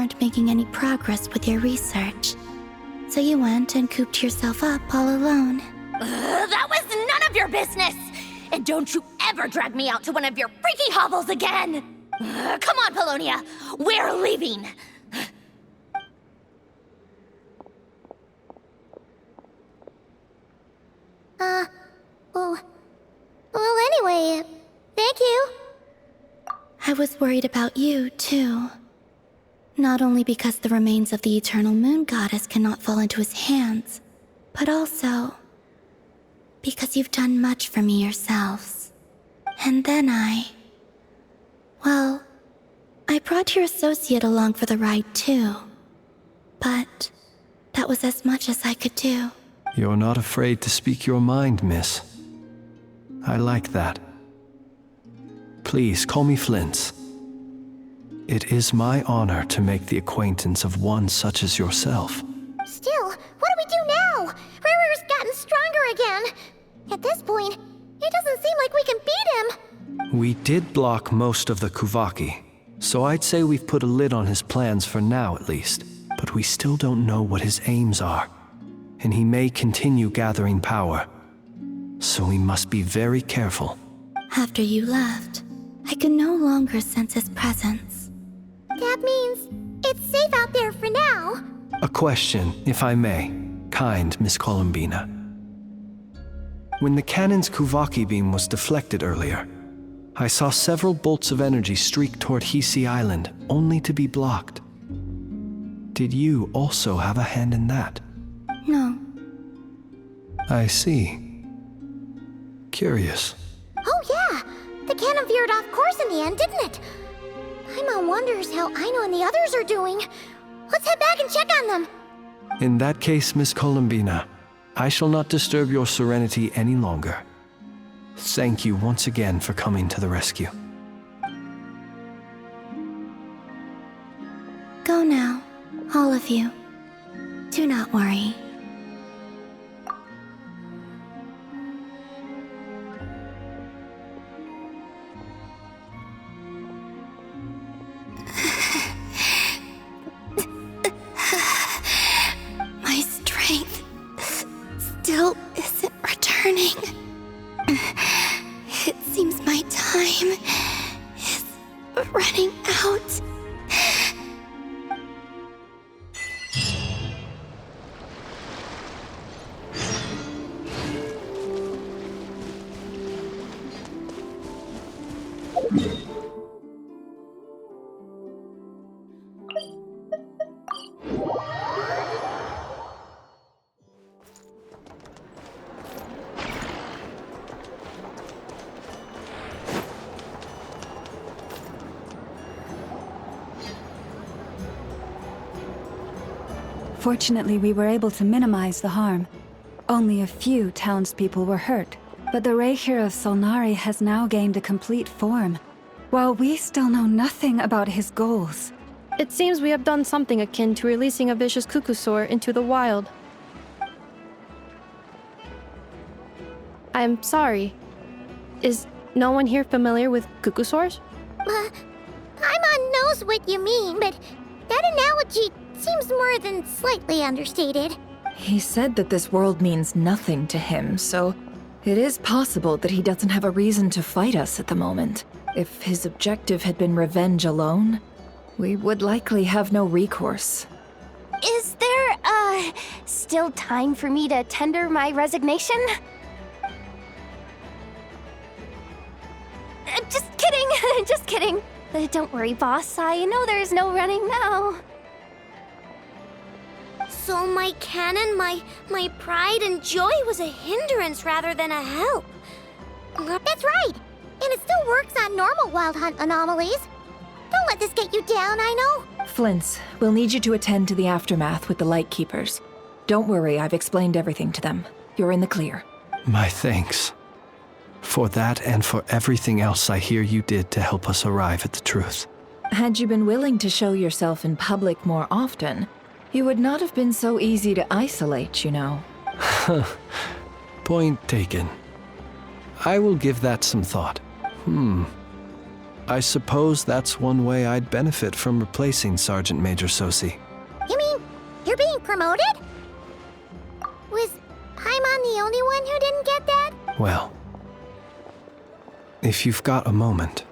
weren't making any progress with your research. So you went and cooped yourself up all alone. That was none of your business! And don't you ever drag me out to one of your freaky hovels again! Come on, Polonia! We're leaving! Well, anyway, thank you. I was worried about you, too. Not only because the remains of the Eternal Moon Goddess cannot fall into his hands, but also because you've done much for me yourselves. And then well, I brought your associate along for the ride, too. But that was as much as I could do. You're not afraid to speak your mind, miss. I like that. Please, call me Flint's. It is my honor to make the acquaintance of one such as yourself. Still, what do we do now? Rerir's gotten stronger again. At this point, it doesn't seem like we can beat him. We did block most of the Kuvaki, so I'd say we've put a lid on his plans for now at least. But we still don't know what his aims are, and he may continue gathering power. So we must be very careful. After you left, I could no longer sense his presence. That means it's safe out there for now. A question, if I may, kind Miss Columbina. When the cannon's Kuvaki beam was deflected earlier, I saw several bolts of energy streak toward Hisi Island, only to be blocked. Did you also have a hand in that? No. I see. Curious. Oh yeah, the cannon veered off course in the end, didn't it? Paimon wonders how Aino and the others are doing. Let's head back and check on them. In that case, Miss Columbina, I shall not disturb your serenity any longer. Thank you once again for coming to the rescue. Go now, all of you. Do not worry. My strength still isn't returning. It seems my time is running out. Fortunately, we were able to minimize the harm. Only a few townspeople were hurt, but the Rerir of Solnari has now gained a complete form, while we still know nothing about his goals. It seems we have done something akin to releasing a vicious cuckoosaur into the wild. I'm sorry. Is no one here familiar with cuckoosaurs? Paimon knows what you mean, but that analogy seems more than slightly understated. He said that this world means nothing to him, so it is possible that he doesn't have a reason to fight us at the moment. If his objective had been revenge alone, we would likely have no recourse. Is there, still time for me to tender my resignation? Just kidding, just kidding. Don't worry, boss. I know there's no running now. So my cannon, my pride and joy was a hindrance rather than a help. That's right. And it still works on normal Wild Hunt anomalies. Don't let this get you down, I know. Flint's, we'll need you to attend to the aftermath with the Lightkeepers. Don't worry, I've explained everything to them. You're in the clear. My thanks. For that and for everything else I hear you did to help us arrive at the truth. Had you been willing to show yourself in public more often, you would not have been so easy to isolate, you know. Point taken. I will give that some thought. I suppose that's one way I'd benefit from replacing Sergeant Major Sosi. You mean you're being promoted? Was Paimon the only one who didn't get that? Well, if you've got a moment,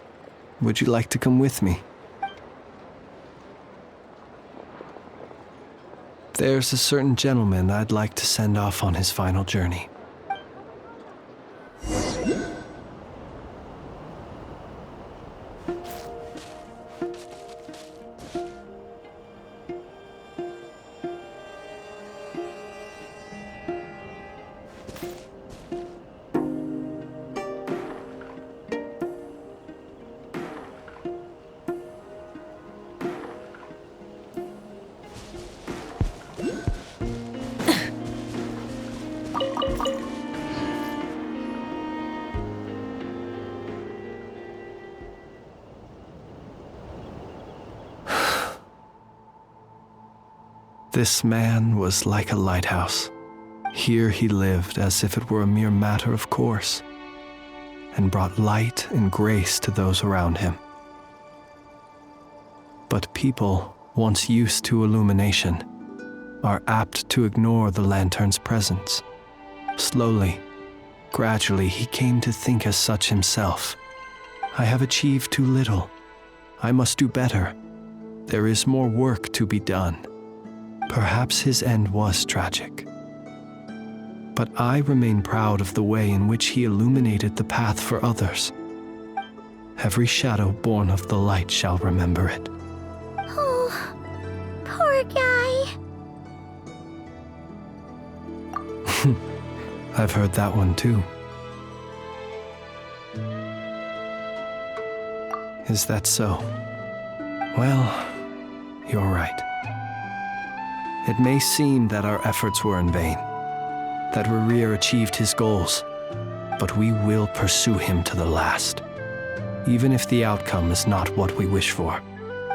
would you like to come with me? There's a certain gentleman I'd like to send off on his final journey. This man was like a lighthouse. Here he lived as if it were a mere matter of course, and brought light and grace to those around him. But people, once used to illumination, are apt to ignore the lantern's presence. Slowly, gradually, he came to think as such himself. I have achieved too little. I must do better. There is more work to be done. Perhaps his end was tragic. But I remain proud of the way in which he illuminated the path for others. Every shadow born of the light shall remember it. Oh, poor guy. I've heard that one too. Is that so? Well, you're right. It may seem that our efforts were in vain, that Rerir achieved his goals, but we will pursue him to the last. Even if the outcome is not what we wish for,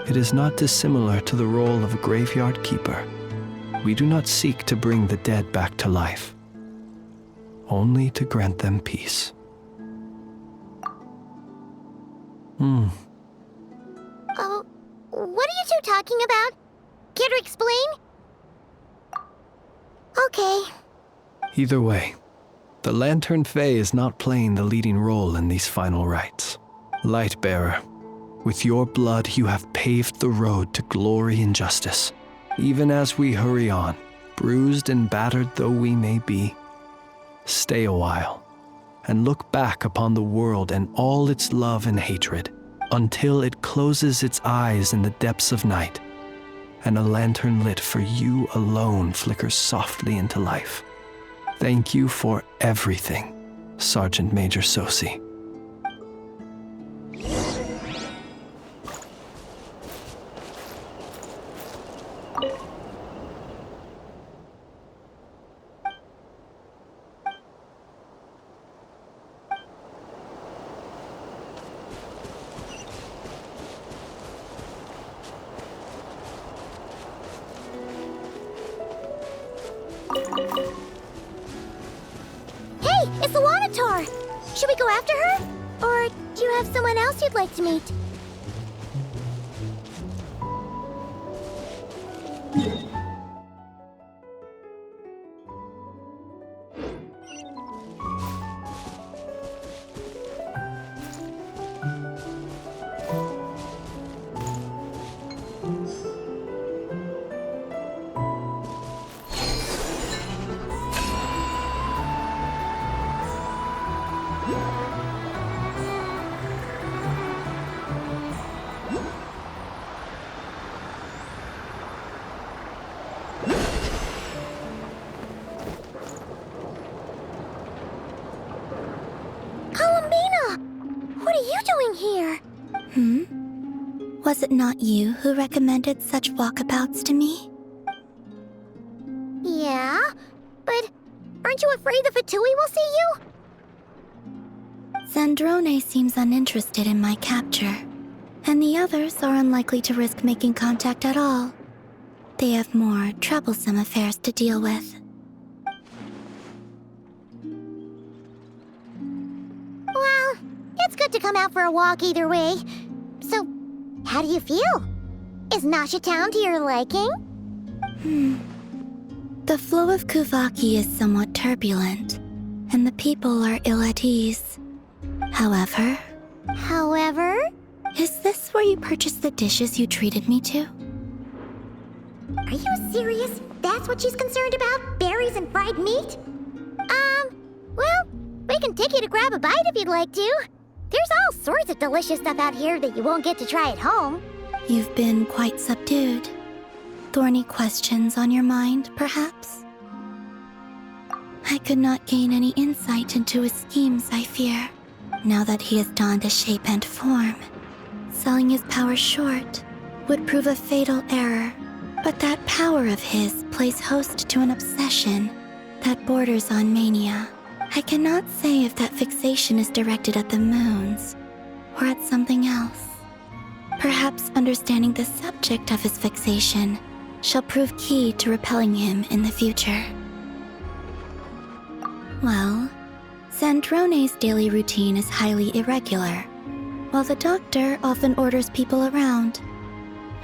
it is not dissimilar to the role of a graveyard keeper. We do not seek to bring the dead back to life, only to grant them peace. Oh, what are you two talking about? Care to explain? Okay. Either way, the Lantern Fae is not playing the leading role in these final rites. Lightbearer, with your blood you have paved the road to glory and justice. Even as we hurry on, bruised and battered though we may be, stay a while and look back upon the world and all its love and hatred until it closes its eyes in the depths of night and a lantern lit for you alone flickers softly into life. Thank you for everything, Sergeant Major Sosi. Hey, it's the Wanator! Should we go after her? Or do you have someone else you'd like to meet? Columbina! What are you doing here? Was it not you who recommended such walkabouts to me? Yeah, but aren't you afraid the Fatui will see you? Zandrone seems uninterested in my capture, and the others are unlikely to risk making contact at all. They have more troublesome affairs to deal with. Well, it's good to come out for a walk either way. So, how do you feel? Is Nasha Town to your liking? The flow of Kuvaki is somewhat turbulent, and the people are ill at ease. However, is this where you purchased the dishes you treated me to? Are you serious? That's what she's concerned about? Berries and fried meat? Well, we can take you to grab a bite if you'd like to. There's all sorts of delicious stuff out here that you won't get to try at home. You've been quite subdued. Thorny questions on your mind, perhaps? I could not gain any insight into his schemes, I fear, now that he has donned a shape and form. Selling his power short would prove a fatal error, but that power of his plays host to an obsession that borders on mania. I cannot say if that fixation is directed at the moons or at something else. Perhaps understanding the subject of his fixation shall prove key to repelling him in the future. Well, Sandrone's daily routine is highly irregular, while the doctor often orders people around.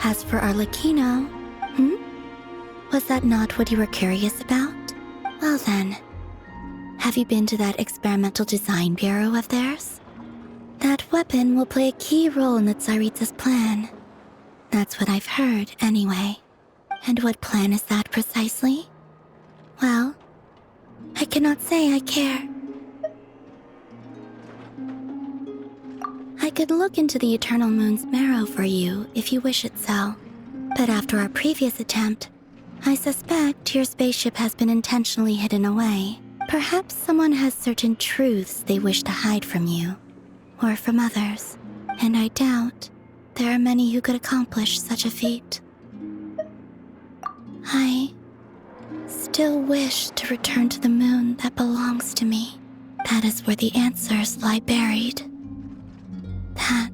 As for Arlecchino, was that not what you were curious about? Well then, have you been to that experimental design bureau of theirs? That weapon will play a key role in the Tsaritsa's plan. That's what I've heard, anyway. And what plan is that precisely? Well, I cannot say I care. I could look into the Eternal Moon's marrow for you if you wish it so. But after our previous attempt, I suspect your spaceship has been intentionally hidden away. Perhaps someone has certain truths they wish to hide from you, or from others, and I doubt there are many who could accomplish such a feat. I still wish to return to the moon that belongs to me. That is where the answers lie buried. That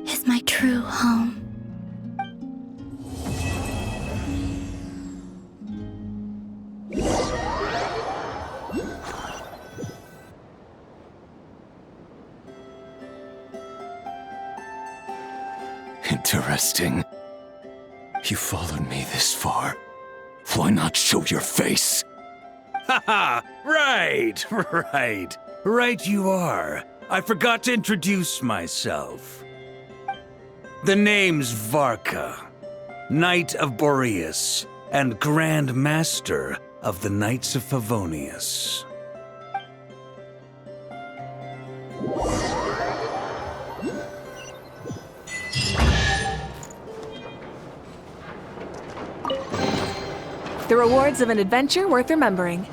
is my true home. Interesting. You followed me this far. Why not show your face? Haha! Right you are. I forgot to introduce myself. The name's Varka, Knight of Boreas, and Grand Master of the Knights of Favonius. The rewards of an adventure worth remembering.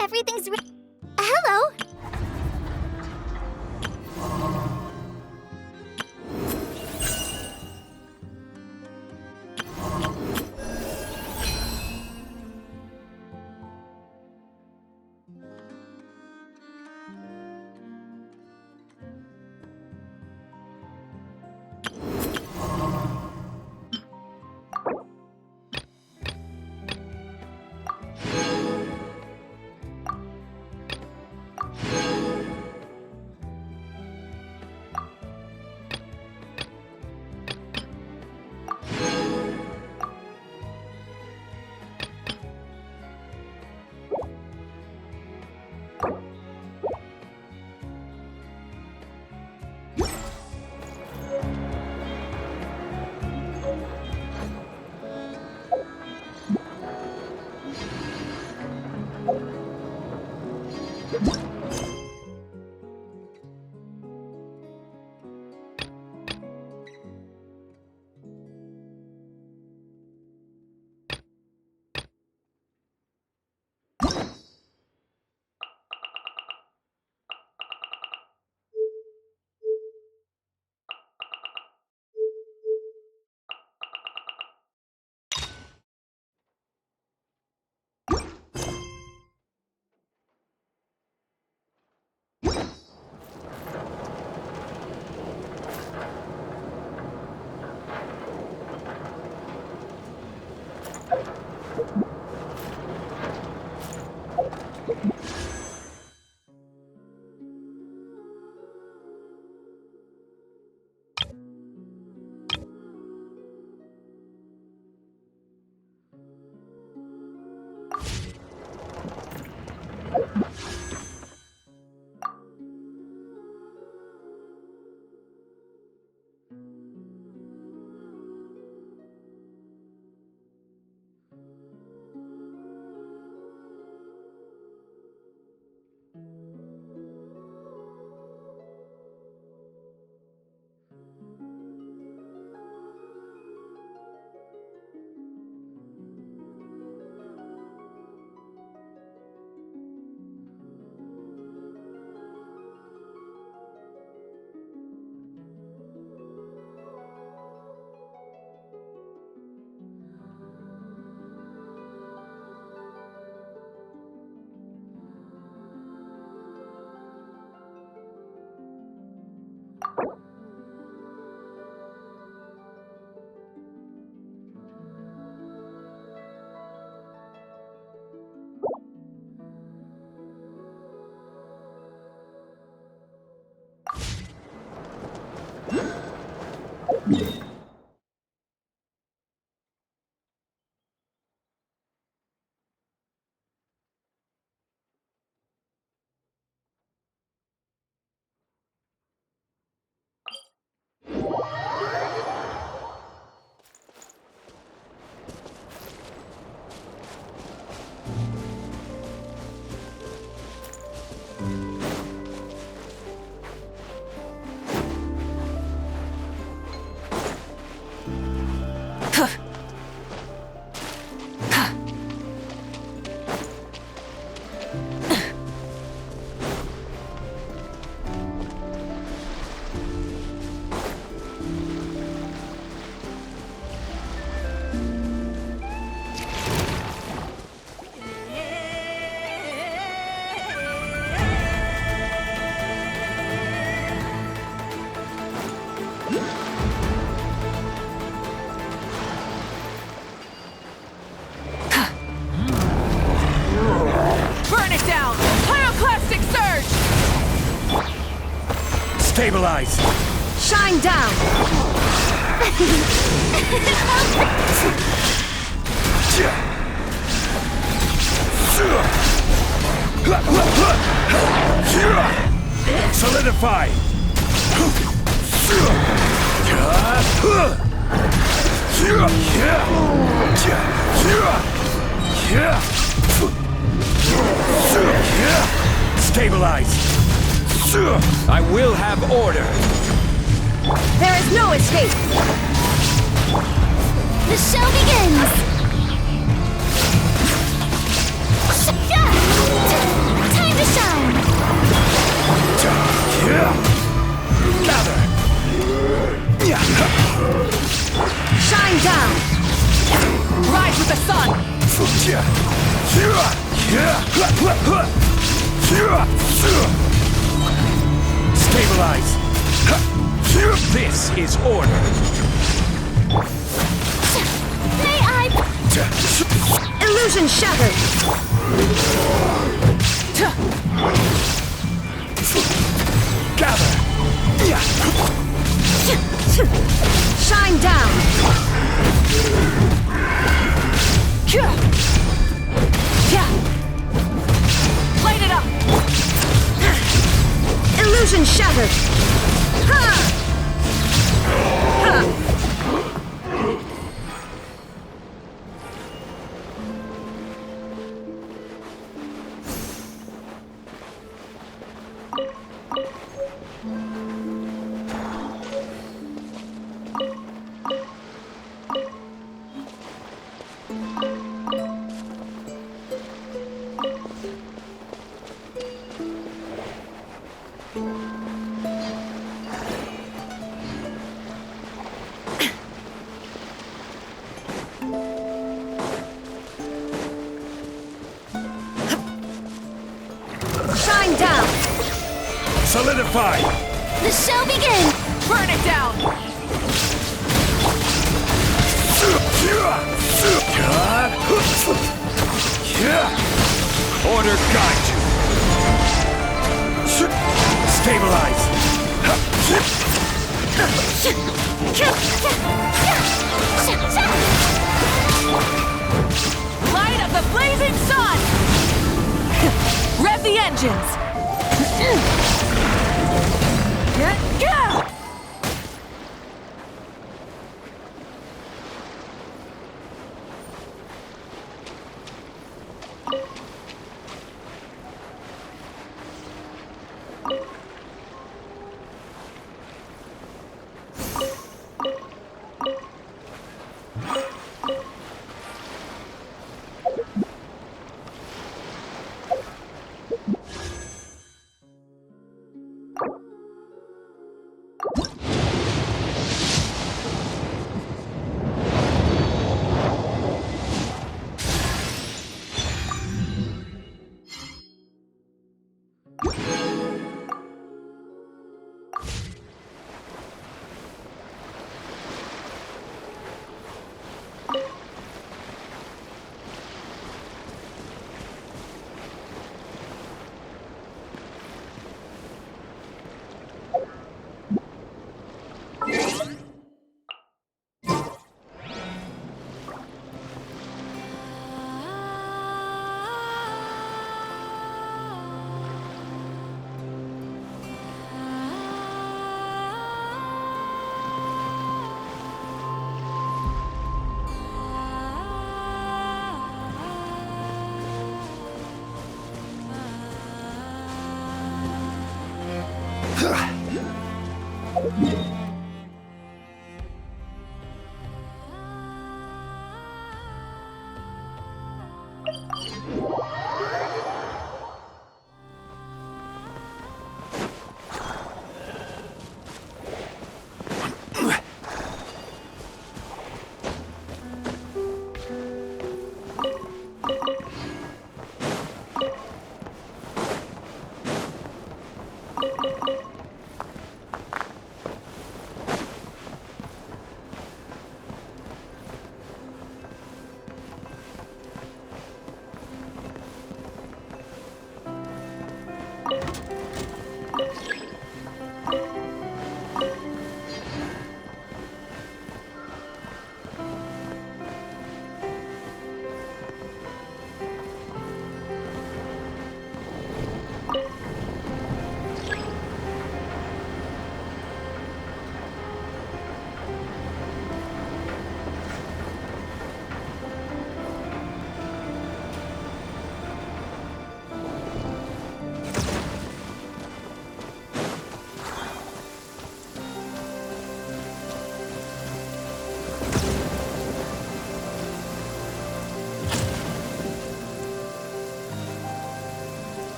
Everything's hello? Stabilize! Shine down! Solidify! Stabilize! I will have order! There is no escape! The show begins! Time to shine! Gather! Shine down! Rise with the sun! Stabilize! This is order! May I... Illusion shattered! Gather! Shine down! Light it up! Illusion shattered! Ha! Ha! Shine down! Solidify! The show begins! Burn it down! Order guide you! Stabilize! Light of the blazing sun! Rev the engines!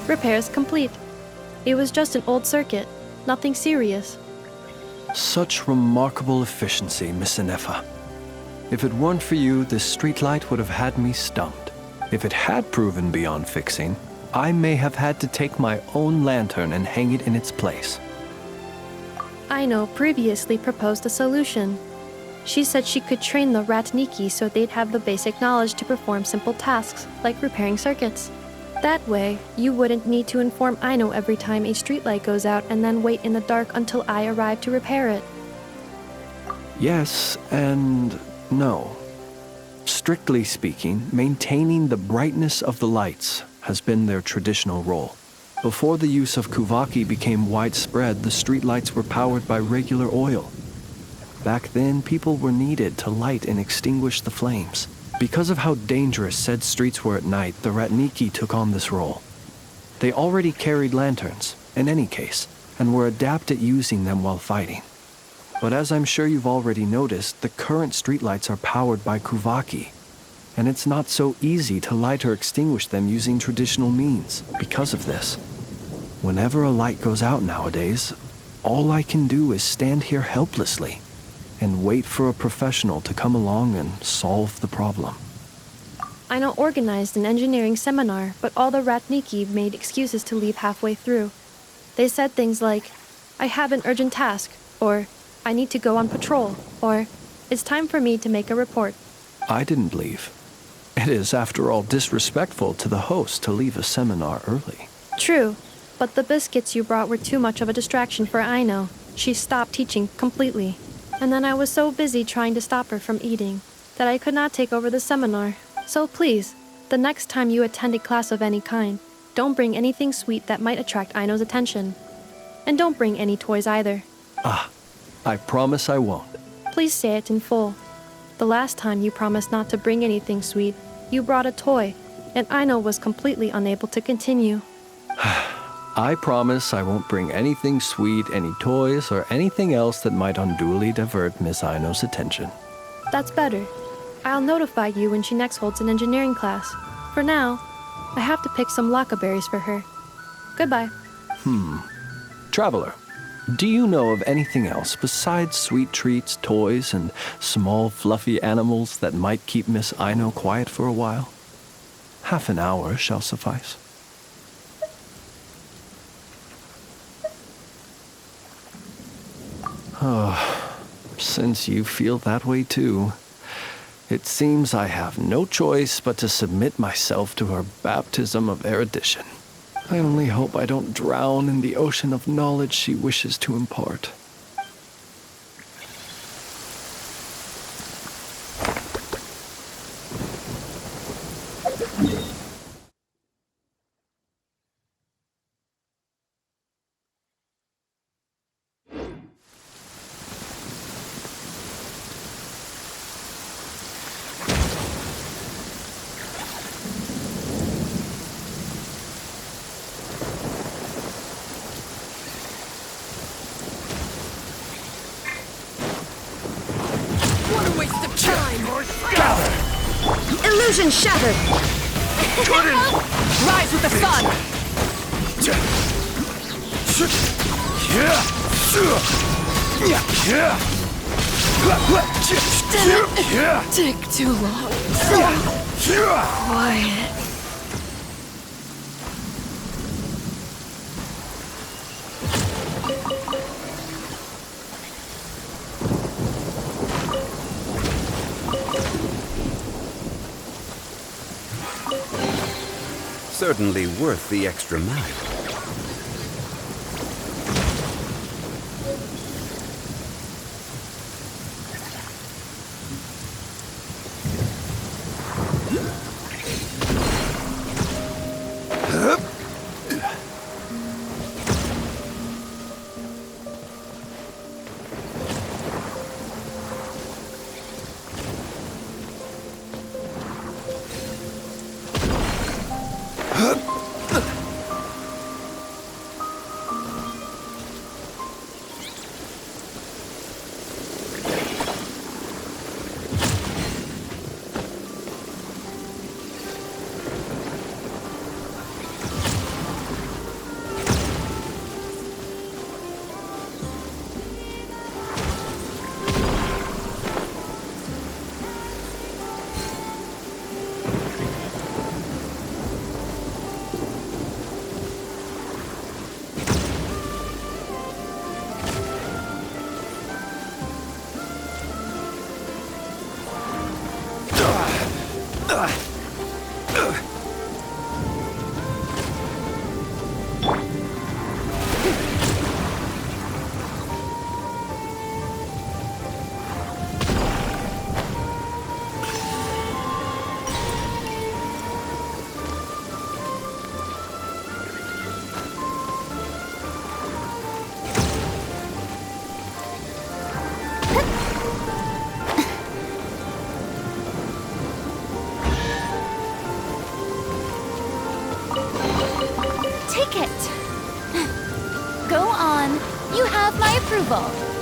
Repairs complete. It was just an old circuit, nothing serious. Such remarkable efficiency, Miss Inefa. If it weren't for you, this streetlight would have had me stumped. If it had proven beyond fixing, I may have had to take my own lantern and hang it in its place. Aino previously proposed a solution. She said she could train the Ratniki so they'd have the basic knowledge to perform simple tasks, like repairing circuits. That way, you wouldn't need to inform Aino every time a streetlight goes out and then wait in the dark until I arrive to repair it. Yes and no. Strictly speaking, maintaining the brightness of the lights has been their traditional role. Before the use of Kuvaki became widespread, the streetlights were powered by regular oil. Back then, people were needed to light and extinguish the flames. Because of how dangerous said streets were at night, the Ratniki took on this role. They already carried lanterns, in any case, and were adept at using them while fighting. But as I'm sure you've already noticed, the current streetlights are powered by Kuvaki, and it's not so easy to light or extinguish them using traditional means because of this. Whenever a light goes out nowadays, all I can do is stand here helplessly and wait for a professional to come along and solve the problem. Aino organized an engineering seminar, but all the Ratniki made excuses to leave halfway through. They said things like, "I have an urgent task," or "I need to go on patrol," or "It's time for me to make a report." I didn't leave. It is, after all, disrespectful to the host to leave a seminar early. True, but the biscuits you brought were too much of a distraction for Aino. She stopped teaching completely. And then I was so busy trying to stop her from eating that I could not take over the seminar. So please, The next time you attend a class of any kind, don't bring anything sweet that might attract Aino's attention. And don't bring any toys either. I promise I won't. Please say it in full. The last time you promised not to bring anything sweet, you brought a toy, and Aino was completely unable to continue. I promise I won't bring anything sweet, any toys, or anything else that might unduly divert Miss Aino's attention. That's better. I'll notify you when she next holds an engineering class. For now, I have to pick some laka berries for her. Goodbye. Traveler, do you know of anything else besides sweet treats, toys, and small fluffy animals that might keep Miss Aino quiet for a while? Half an hour shall suffice. Since you feel that way too, it seems I have no choice but to submit myself to her baptism of erudition. I only hope I don't drown in the ocean of knowledge she wishes to impart. Illusion shattered! Rise with the sun! Didn't take too long. Quiet. Certainly worth the extra mile. Take it. Go on. You have my approval.